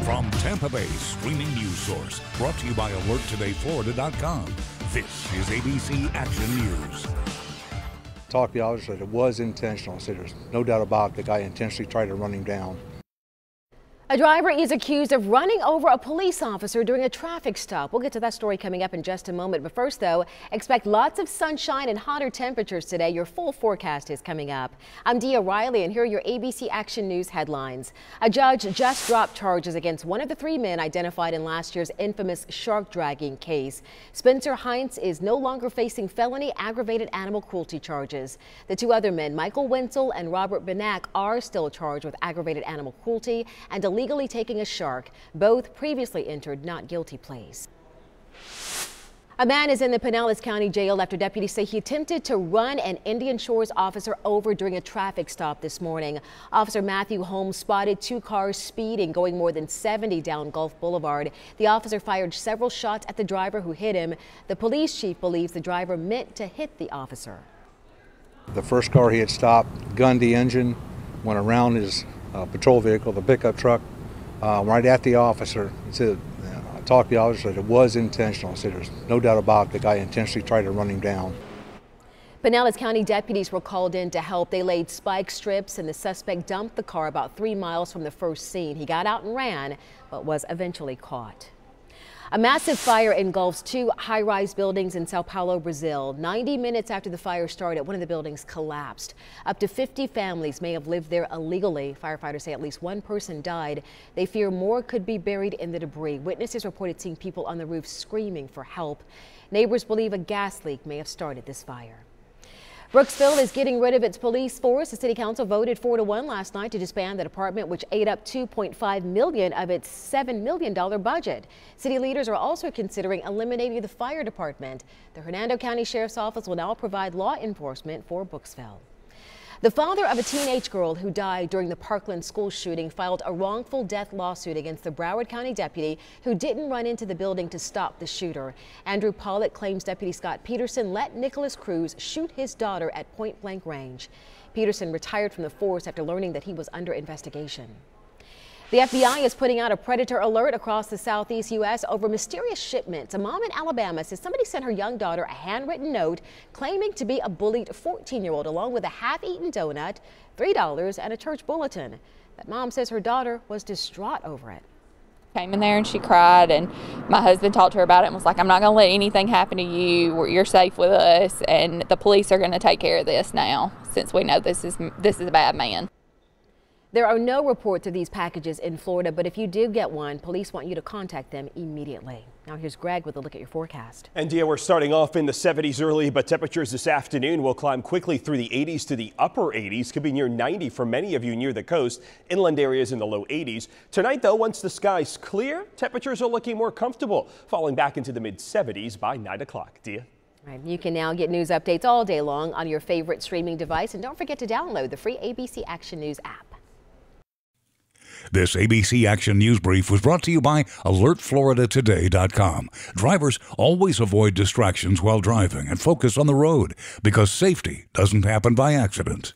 From Tampa Bay's streaming news source, brought to you by AlertTodayFlorida.com, this is ABC Action News. Talked to the officer that it was intentional. I said there's no doubt about it. The guy intentionally tried to run him down. A driver is accused of running over a police officer during a traffic stop. We'll get to that story coming up in just a moment. But first, though, expect lots of sunshine and hotter temperatures today. Your full forecast is coming up. I'm Dia Riley, and here are your ABC Action News headlines. A judge just dropped charges against one of the three men identified in last year's infamous shark dragging case. Spencer Heinz is no longer facing felony aggravated animal cruelty charges. The two other men, Michael Wenzel and Robert Benak, are still charged with aggravated animal cruelty and illegally taking a shark. Both previously entered not guilty pleas. A man is in the Pinellas County Jail after deputies say he attempted to run an Indian Shores officer over during a traffic stop this morning. Officer Matthew Holmes spotted two cars speeding, going more than 70 down Gulf Boulevard. The officer fired several shots at the driver, who hit him. The police chief believes the driver meant to hit the officer. The first car he had stopped, gunned the engine, went around his patrol vehicle, the pickup truck, right at the officer. He said, I talked to the officer that it was intentional. I said there's no doubt about it. The guy intentionally tried to run him down. Pinellas County deputies were called in to help. They laid spike strips and the suspect dumped the car about 3 miles from the first scene. He got out and ran, but was eventually caught. A massive fire engulfs two high-rise buildings in Sao Paulo, Brazil. 90 minutes after the fire started, one of the buildings collapsed. Up to 50 families may have lived there illegally. Firefighters say at least one person died. They fear more could be buried in the debris. Witnesses reported seeing people on the roof screaming for help. Neighbors believe a gas leak may have started this fire. Brooksville is getting rid of its police force. The city council voted 4-1 last night to disband the department, which ate up $2.5 million of its $7 million budget. City leaders are also considering eliminating the fire department. The Hernando County Sheriff's Office will now provide law enforcement for Brooksville. The father of a teenage girl who died during the Parkland school shooting filed a wrongful death lawsuit against the Broward County deputy who didn't run into the building to stop the shooter. Andrew Pollock claims Deputy Scott Peterson let Nicholas Cruz shoot his daughter at point-blank range. Peterson retired from the force after learning that he was under investigation. The FBI is putting out a predator alert across the southeast U.S. over mysterious shipments. A mom in Alabama says somebody sent her young daughter a handwritten note claiming to be a bullied 14-year-old, along with a half-eaten donut, $3, and a church bulletin. That mom says her daughter was distraught over it. Came in there and she cried, and my husband talked to her about it and was like, I'm not going to let anything happen to you. You're safe with us, and the police are going to take care of this now, since we know this is a bad man. There are no reports of these packages in Florida, but if you do get one, police want you to contact them immediately. Now here's Greg with a look at your forecast. And Dia, we're starting off in the 70s early, but temperatures this afternoon will climb quickly through the 80s to the upper 80s. Could be near 90 for many of you near the coast. Inland areas in the low 80s. Tonight, though, once the skies clear, temperatures are looking more comfortable, falling back into the mid 70s by 9 o'clock. Dia? Right, you can now get news updates all day long on your favorite streaming device, and don't forget to download the free ABC Action News app. This ABC Action News Brief was brought to you by AlertFloridaToday.com. Drivers always avoid distractions while driving and focus on the road because safety doesn't happen by accident.